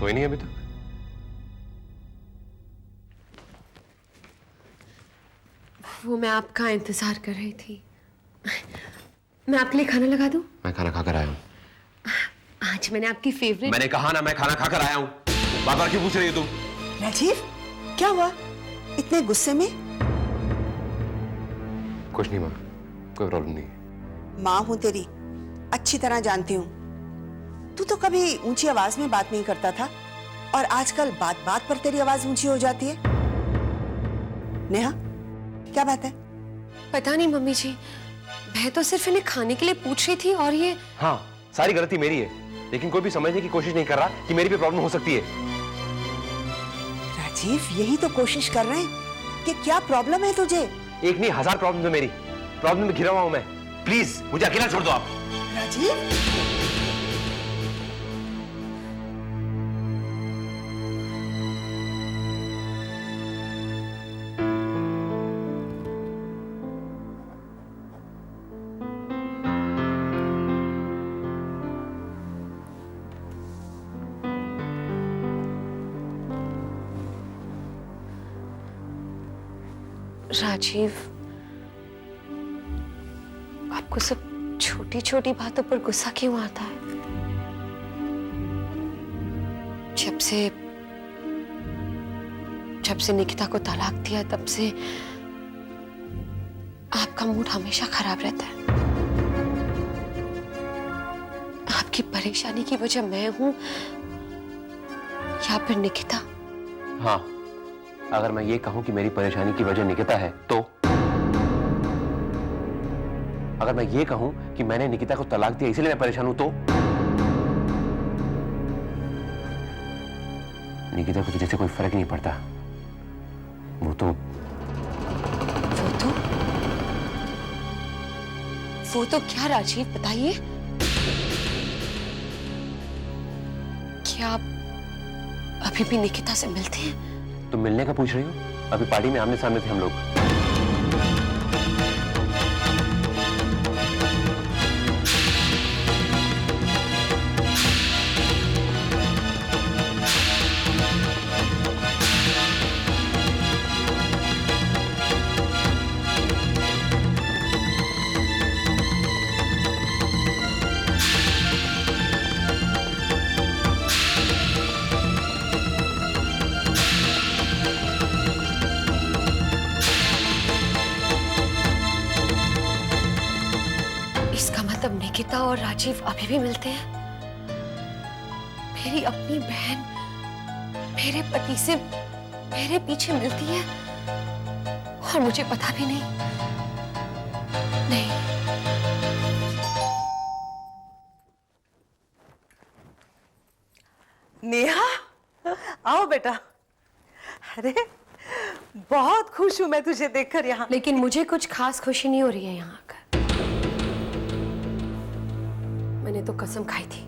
सोई नहीं अभी तक? वो मैं आपका इंतजार कर रही थी। मैं आपके लिए खाना लगा दूं? मैं खाना खाकर आया हूँ। आज मैंने आपकी फेवरेट। मैंने कहा ना मैं खाना खाकर आया हूँ। बार बार क्यों पूछ रही हो तुम? राजीव, क्या हुआ इतने गुस्से में? कुछ नहीं माँ, कोई प्रॉब्लम नहीं है। माँ हूं तेरी, अच्छी तरह जानती हूँ। तू तो कभी ऊंची आवाज में बात नहीं करता था और आजकल बात बात पर तेरी आवाज ऊंची हो जाती है। नेहा, क्या बात है? पता नहीं मम्मी जी, मैं तो सिर्फ इन्हें खाने के लिए पूछ रही थी और ये। हाँ, सारी गलती मेरी है, लेकिन कोई भी समझने की कोशिश नहीं कर रहा कि मेरी भी प्रॉब्लम हो सकती है। राजीव, यही तो कोशिश कर रहे हैं कि क्या प्रॉब्लम है तुझे। एक नहीं 1000 प्रॉब्लम है मेरी। प्रॉब्लम में घिरा हुआ हूं मैं। प्लीज मुझे अकेला छोड़ दो आप। राजीव, राजीव, आपको सब छोटी छोटी बातों पर गुस्सा क्यों आता है? जब से निकिता को तलाक दिया तब से आपका मूड हमेशा खराब रहता है। आपकी परेशानी की वजह मैं हूं या फिर निकिता? हाँ, अगर मैं ये कहूं कि मेरी परेशानी की वजह निकिता है तो? अगर मैं ये कहूं कि मैंने निकिता को तलाक दिया इसलिए मैं परेशान हूं तो? निकिता को तुझे से कोई फर्क नहीं पड़ता। वो तो क्या राजीव, बताइए। क्या आप अभी भी निकिता से मिलते हैं? तुम मिलने का पूछ रही हो? अभी पार्टी में आमने सामने थे हम लोग। तब निकिता और राजीव अभी भी मिलते हैं? मेरी अपनी बहन मेरे पति से मेरे पीछे मिलती है और मुझे पता भी नहीं। नहीं, नेहा, आओ बेटा। अरे बहुत खुश हूं मैं तुझे देखकर यहाँ। लेकिन मुझे कुछ खास खुशी नहीं हो रही है यहाँ आकर। मैंने तो कसम खाई थी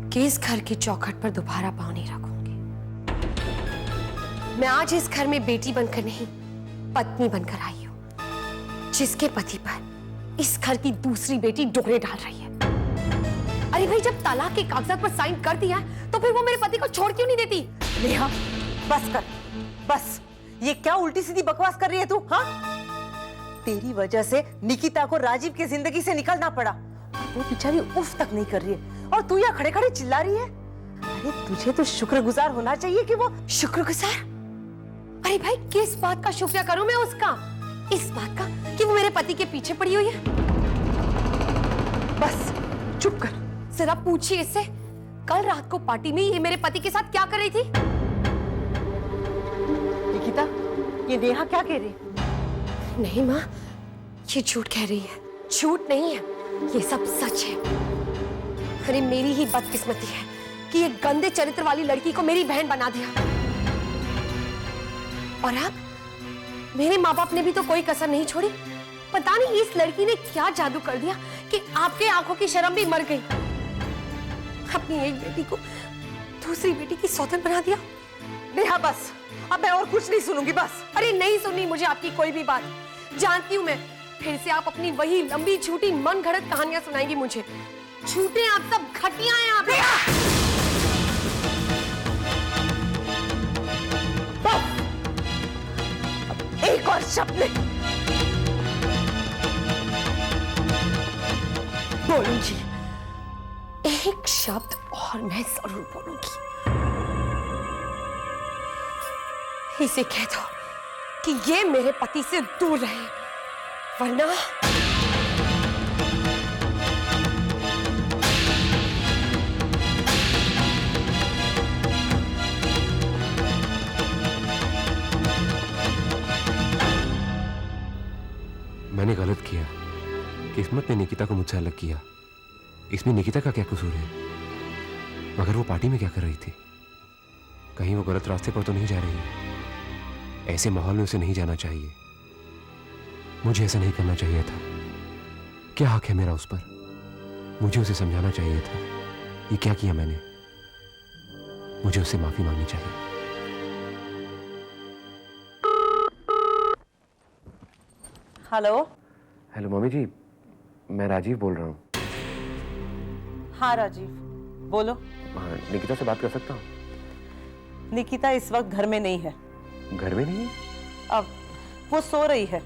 कि इस घर की चौखट पर दोबारा पांव नहीं रखूंगी। मैं आज इस घर में बेटी बनकर नहीं, पत्नी बनकर आई हूं, जिसके पति पर इस घर की दूसरी बेटी डोरे डाल रही है। अरे भाई, जब तलाक के कागजात पर साइन कर दिया है तो फिर वो मेरे पति को छोड़ क्यों नहीं देती? नेहा, बस कर, बस। ये क्या उल्टी सीधी बकवास कर रही है तू? हाँ, तेरी वजह से निकिता को राजीव की जिंदगी से निकलना पड़ा। वो बेचारी उफ तक नहीं कर रही है और तू यहाँ खड़े खड़े चिल्ला रही है। अरे तुझे तो शुक्रगुजार होना चाहिए कि वो। शुक्रगुजार? अरे भाई, किस बात का शुक्रिया करूं मैं उसका? इस बात का कि वो मेरे पति के पीछे पड़ी हुई है। बस चुप कर। जरा पूछिए इससे, कल रात को पार्टी में ये मेरे पति के साथ क्या कर रही थी? निकिता, ये नेहा क्या कह रही है? नहीं माँ, ये झूठ कह रही है। झूठ नहीं है, ये सब सच है। अरे मेरी ही बदकिस्मती है कि ये गंदे चरित्र वाली लड़की को मेरी बहन बना दिया। और अब मेरे माँ बाप ने भी तो कोई कसर नहीं छोड़ी। पता नहीं इस लड़की ने क्या जादू कर दिया कि आपके आंखों की शर्म भी मर गई। अपनी एक बेटी को दूसरी बेटी की सौतन बना दिया। नेहा बस, अब मैं और कुछ नहीं सुनूंगी, बस। अरे नहीं सुननी मुझे आपकी कोई भी बात। जानती हूँ मैं, फिर से आप अपनी वही लंबी झूठी मन घड़त कहानियां सुनाएंगी मुझे। झूठे आप सब, घटिया हैं आप। एक और शब्द नहीं बोलूंगी, एक शब्द और मैं जरूर बोलूंगी। इसे कह दो कि ये मेरे पति से दूर रहे, वरना मैंने गलत किया। किस्मत ने निकिता को मुझसे अलग किया। इसमें निकिता का क्या कसूर है? मगर वो पार्टी में क्या कर रही थी? कहीं वो गलत रास्ते पर तो नहीं जा रही? ऐसे माहौल में उसे नहीं जाना चाहिए। मुझे ऐसा नहीं करना चाहिए था। क्या हक है मेरा उस पर? मुझे उसे समझाना चाहिए था। ये क्या किया मैंने? मुझे उससे माफी मांगनी चाहिए। हेलो। हेलो मम्मी जी, मैं राजीव बोल रहा हूँ। हाँ राजीव, बोलो। हाँ, निकिता से बात कर सकता हूँ? निकिता इस वक्त घर में नहीं है। घर में नहीं है? अब वो सो रही है।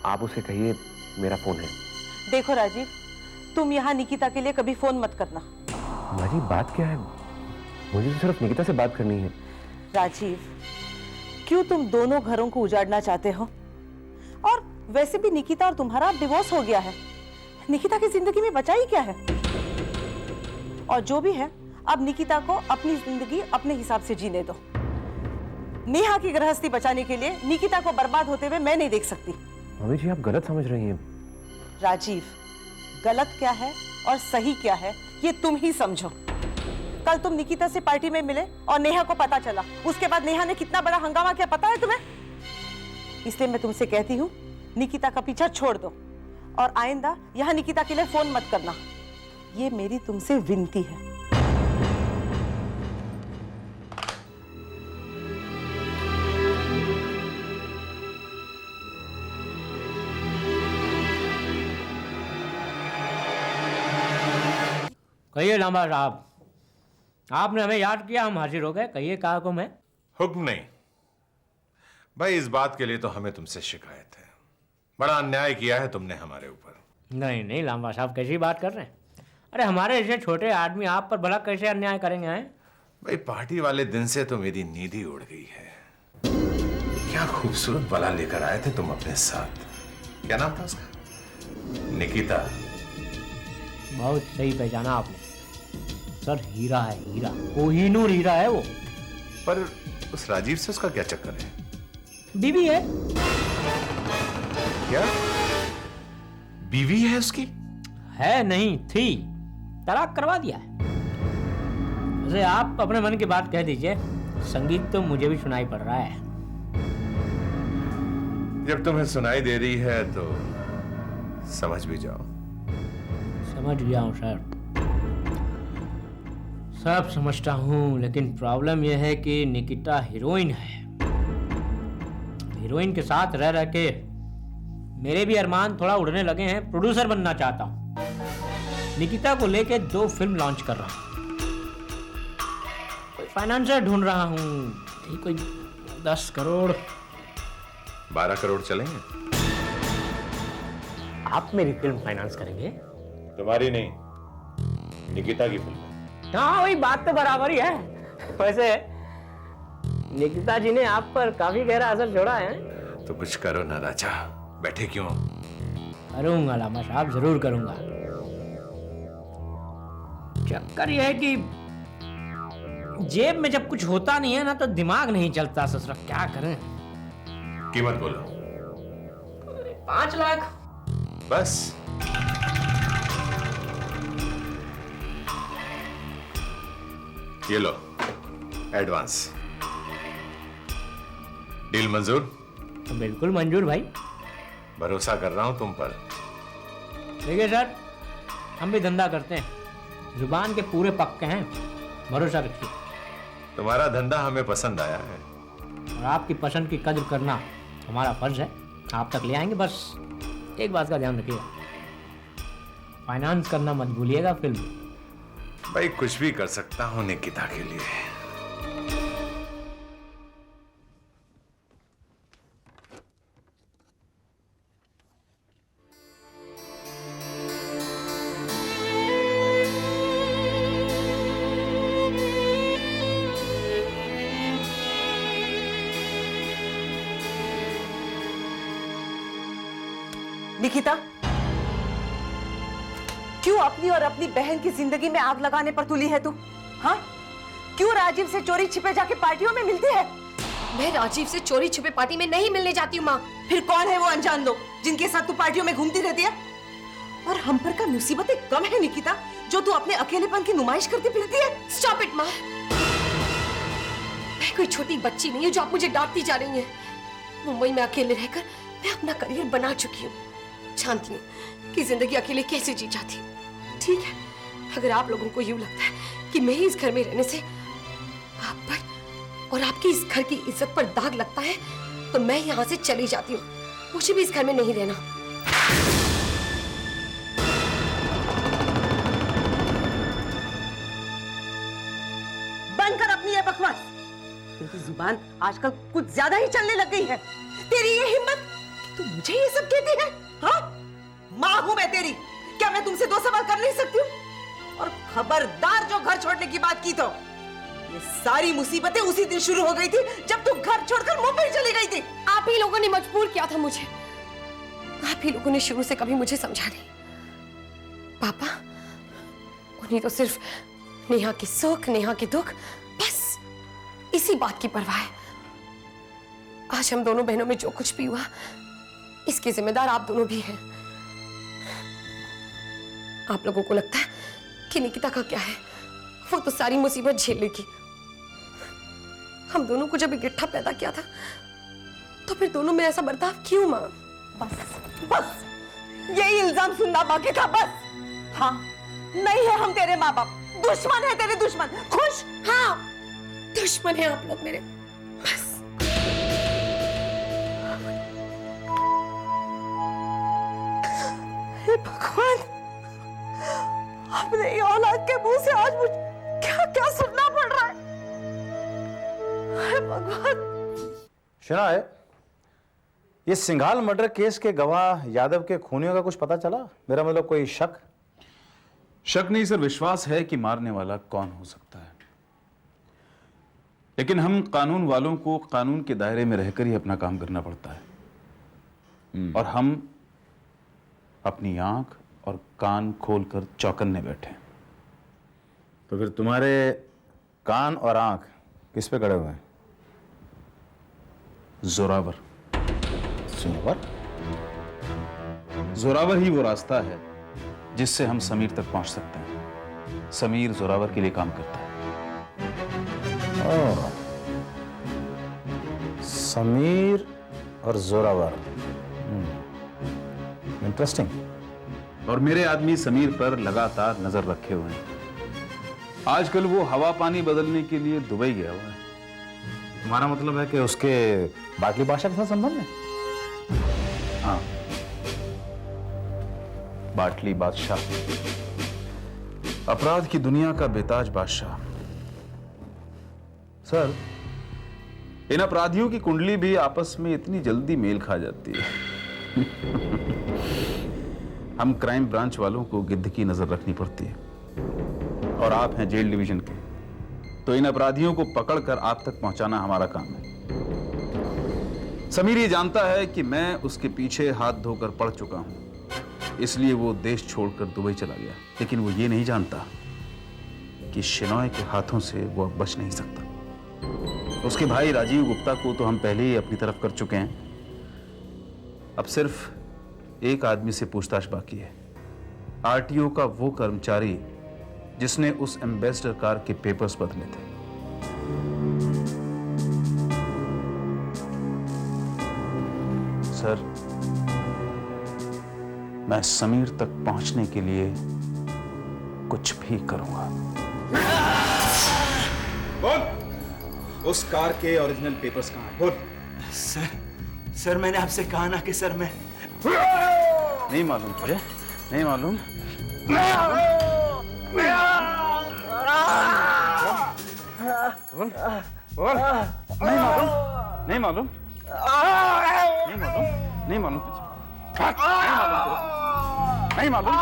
आप उसे कहिए मेरा फोन है। देखो राजीव, तुम यहाँ निकिता के लिए कभी फोन मत करना। माँ जी बात क्या है? मुझे तो सिर्फ निकिता से बात करनी है। राजीव, क्यों तुम दोनों घरों को उजाड़ना चाहते हो? और वैसे भी निकिता और तुम्हारा डिवोर्स हो गया है। निकिता की जिंदगी में बचा ही क्या है? और जो भी है, अब निकिता को अपनी जिंदगी अपने हिसाब से जीने दो। नेहा की गृहस्थी बचाने के लिए निकिता को बर्बाद होते हुए मैं नहीं देख सकती। मम्मी जी आप गलत समझ रही हैं। राजीव, गलत क्या है और सही क्या है ये तुम ही समझो। कल तुम निकिता से पार्टी में मिले और नेहा को पता चला, उसके बाद नेहा ने कितना बड़ा हंगामा किया पता है तुम्हें? इसलिए मैं तुमसे कहती हूँ, निकिता का पीछा छोड़ दो और आइंदा यहाँ निकिता के लिए फोन मत करना। ये मेरी तुमसे विनती है। कहिए लांबा साहब, आपने हमें याद किया, हम हाजिर हो गए। कहिए क्या हुक्म है? हुक्म नहीं भाई, इस बात के लिए तो हमें तुमसे शिकायत है। बड़ा अन्याय किया है तुमने हमारे ऊपर। नहीं नहीं लांबा साहब, कैसी बात कर रहे हैं? अरे हमारे जैसे छोटे आदमी आप पर भला कैसे अन्याय करेंगे? हैं भाई, पार्टी वाले दिन से तो मेरी नींद ही उड़ गई है। क्या खूबसूरत बला लेकर आए थे तुम अपने साथ। क्या नाम था उसका? निकिता। बहुत सही पहचाना आपने सर, हीरा है, हीरा, कोहिनूर हीरा है वो। पर उस राजीव से उसका क्या चक्कर है? बीवी है। क्या बीवी है उसकी? है नहीं, थी, तलाक करवा दिया है। वैसे आप अपने मन की बात कह दीजिए, संगीत तो मुझे भी सुनाई पड़ रहा है। जब तुम्हें सुनाई दे रही है तो समझ भी जाओ। समझ गया हूँ सर, सब समझता हूँ, लेकिन प्रॉब्लम यह है कि निकिता हीरोइन है। हीरोइन के साथ रह रह के मेरे भी अरमान थोड़ा उड़ने लगे हैं। प्रोड्यूसर बनना चाहता हूँ। निकिता को लेके 2 फिल्म लॉन्च कर रहा हूँ। कोई फाइनेंसर ढूंढ रहा हूँ, यही कोई 10 करोड़ 12 करोड़ चलेंगे? आप मेरी फिल्म फाइनेंस करेंगे? तुम्हारी नहीं, निकिता की फिल्म। हाँ वही बात तो बराबर ही है। वैसे निकिता जी ने आप पर काफी गहरा असर छोड़ा है। तो कुछ करो ना राजा, बैठे क्यों? करूंगा लामा साहब, जरूर करूंगा। चक्कर यह है कि जेब में जब कुछ होता नहीं है ना तो दिमाग नहीं चलता ससुरा, क्या करें? कीमत बोलो। 5 लाख बस? ये लो एडवांस। डील मंजूर? तो बिल्कुल मंजूर भाई। भरोसा कर रहा हूं तुम पर। देखिए सर, हम भी धंधा करते हैं, जुबान के पूरे पक्के हैं, भरोसा रखिए। तुम्हारा धंधा हमें पसंद आया है और आपकी पसंद की कद्र करना हमारा फर्ज है। आप तक ले आएंगे, बस एक बात का ध्यान रखिएगा, फाइनेंस करना मत भूलिएगा फिल्म। भाई कुछ भी कर सकता हूं निकिता के लिए। निकिता, क्यों अपनी और अपनी बहन की जिंदगी में आग लगाने पर तुली है तू? हाँ, क्यों राजीव से चोरी छिपे जाके पार्टियों में मिलती है? मैं राजीव से चोरी छुपे पार्टी में नहीं मिलने जाती हूँ माँ। फिर कौन है वो अनजान लोग जिनके साथ तू पार्टियों में घूमती रहती है? और हम पर का मुसीबतें कम है निकिता, जो तू अपने अकेलेपन की नुमाइश करती फिरती है? स्टॉप इट माँ। मैं कोई छोटी बच्ची नहीं हूँ जो आप मुझे डांटती जा रही हैं। मुंबई में अकेले रहकर मैं अपना करियर बना चुकी हूँ। जानती हूँ कि जिंदगी अकेले कैसे जी जाती है। ठीक है, अगर आप लोगों को यूं लगता है कि मेरे इस घर में रहने से आप पर और आपकी इस घर की इज्जत पर दाग लगता है, तो मैं यहाँ से चली जाती हूँ। मुझे भी इस घर में नहीं रहना। बंद कर अपनी ये बकवास। तेरी जुबान आजकल कुछ ज्यादा ही चलने लग गई है। तेरी ये हिम्मत कि तू मुझे ये सब कहती है? हाँ, माँ हूं मैं तेरी, क्या मैं तुमसे दो सवाल कर नहीं सकती हूँ? और खबरदार जो घर छोड़ने की बात की तो ये सारी मुसीबतें उसी दिन शुरू हो गई थी जब तू घर छोड़कर मुंबई चली गई थी। आप ही लोगों ने मजबूर किया था मुझे। आप ही लोगों ने शुरू से कभी मुझे समझा नहीं। पापा, उन्हें तो सिर्फ नेहा के सुख, नेहा के दुख, बस इसी बात की परवाह है। आज हम दोनों बहनों में जो कुछ भी हुआ, इसके जिम्मेदार आप दोनों भी हैं। आप लोगों को लगता है कि निकिता का क्या है, वो तो सारी मुसीबत झेल लेगी। हम दोनों को जब इकट्ठा पैदा किया था, तो फिर दोनों में ऐसा बर्ताव क्यों मां? बस बस, यही इल्जाम सुनना बाकी था बस। हाँ, नहीं है हम तेरे माँ बाप, दुश्मन है तेरे दुश्मन। खुश? हाँ, दुश्मन है आप लोग मेरे, बस। हे भगवान, अपने औलाद के मुंह से आज मुझे क्या क्या सुनना पड़ रहा है। हे भगवान। शनाए, ये सिंघाल मर्डर केस के गवाह यादव के खूनियों का कुछ पता चला? मेरा मतलब कोई शक? शक नहीं सर, विश्वास है कि मारने वाला कौन हो सकता है, लेकिन हम कानून वालों को कानून के दायरे में रहकर ही अपना काम करना पड़ता है। और हम अपनी आंख और कान खोलकर चौकन्ने बैठे हैं। तो फिर तुम्हारे कान और आंख किस पे खड़े हुए हैं? जोरावर। जोरावर? जोरावर ही वो रास्ता है जिससे हम समीर तक पहुंच सकते हैं। समीर जोरावर के लिए काम करता है। ओह, समीर और जोरावर, इंटरेस्टिंग। और मेरे आदमी समीर पर लगातार नजर रखे हुए हैं। आजकल वो हवा पानी बदलने के लिए दुबई गया हुआ है। तुम्हारा मतलब है कि उसके बाटली बादशाह के साथ संबंध है? हाँ, बाटली बादशाह, अपराध की दुनिया का बेताज बादशाह। सर, इन अपराधियों की कुंडली भी आपस में इतनी जल्दी मेल खा जाती है। हम क्राइम ब्रांच वालों को गिद्ध की नजर रखनी पड़ती है, और आप हैं जेल डिवीजन के, तो इन अपराधियों को पकड़कर आप तक पहुंचाना हमारा काम है। समीर ये जानता है कि मैं उसके पीछे हाथ धोकर पड़ चुका हूं, इसलिए वो देश छोड़कर दुबई चला गया। लेकिन वो ये नहीं जानता कि शिनॉय के हाथों से वो अब बच नहीं सकता। उसके भाई राजीव गुप्ता को तो हम पहले ही अपनी तरफ कर चुके हैं। अब सिर्फ एक आदमी से पूछताछ बाकी है, आरटीओ का वो कर्मचारी जिसने उस एम्बेसडर कार के पेपर्स बदले थे। सर, मैं समीर तक पहुंचने के लिए कुछ भी करूंगा। बोल, उस कार के ओरिजिनल पेपर्स कहाँ हैं? बोल। सर मैंने आपसे कहा ना कि सर मैं नहीं मालूम तुझे? नहीं मालूम? बोल, बोल। नहीं मालूम? नहीं मालूम? नहीं मालूम? नहीं मालूम तुझे? नहीं मालूम?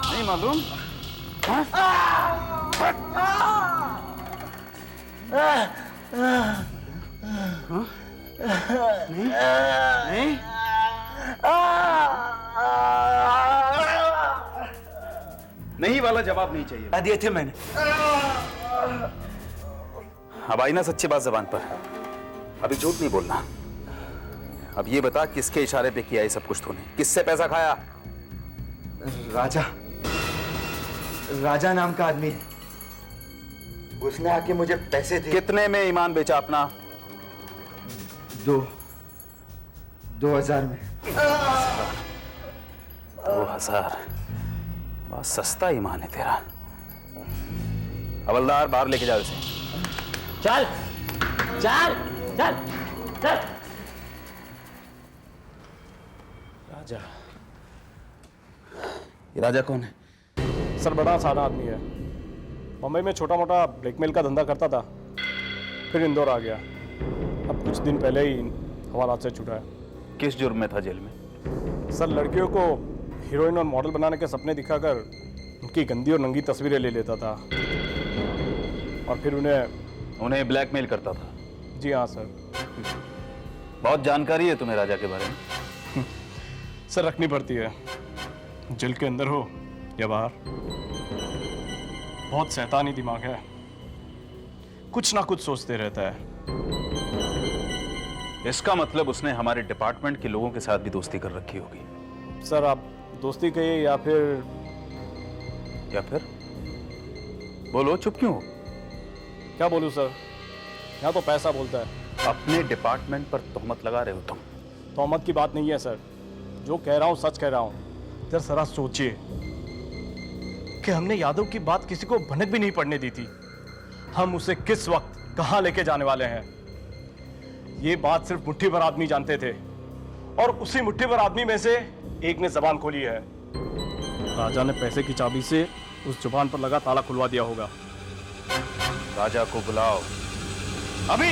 नहीं मालूम? हाँ? नहीं? नहीं? वाला जवाब नहीं चाहिए। बता दिए थे मैंने। अब आई ना सच्ची बात जबान पर, अभी झूठ नहीं बोलना। अब ये बता किसके इशारे पे किया ये सब कुछ तूने, किससे पैसा खाया? राजा नाम का आदमी है, उसने आके मुझे पैसे दिए। कितने में ईमान बेचा अपना? 2000 में। 2000? बहुत सस्ता ईमान है तेरा। हवलदार बाहर लेके जाओ इसे। चल चल चल चल। राजा? ये राजा कौन है? सर बड़ा सादा आदमी है, मुंबई में छोटा मोटा ब्लैकमेल का धंधा करता था, फिर इंदौर आ गया। अब कुछ दिन पहले ही हवालात से छूटा है। किस जुर्म में था जेल में? सर लड़कियों को हीरोइन और मॉडल बनाने के सपने दिखाकर उनकी गंदी और नंगी तस्वीरें ले लेता था और फिर उन्हें ब्लैकमेल करता था। जी हाँ सर। बहुत जानकारी है तुम्हें राजा के बारे में। सर रखनी पड़ती है, जेल के अंदर हो या बाहर। बहुत शैतानी दिमाग है, कुछ ना कुछ सोचते रहता है। इसका मतलब उसने हमारे डिपार्टमेंट के लोगों के साथ भी दोस्ती कर रखी होगी। सर आप दोस्ती कहिए या फिर बोलो, चुप क्यों हो? क्या बोलूं सर, यहाँ तो पैसा बोलता है। अपने डिपार्टमेंट पर तोहमत लगा रहे हो तुम। तोहमत की बात नहीं है सर, जो कह रहा हूँ सच कह रहा हूँ। जरा सोचिए कि हमने यादव की बात किसी को भनक भी नहीं पड़ने दी थी। हम उसे किस वक्त कहाँ लेके जाने वाले हैं, ये बात सिर्फ मुट्ठी भर आदमी जानते थे, और उसी मुट्ठी भर आदमी में से एक ने जबान खोली है। राजा ने पैसे की चाबी से उस जुबान पर लगा ताला खुलवा दिया होगा। राजा को बुलाओ। अभी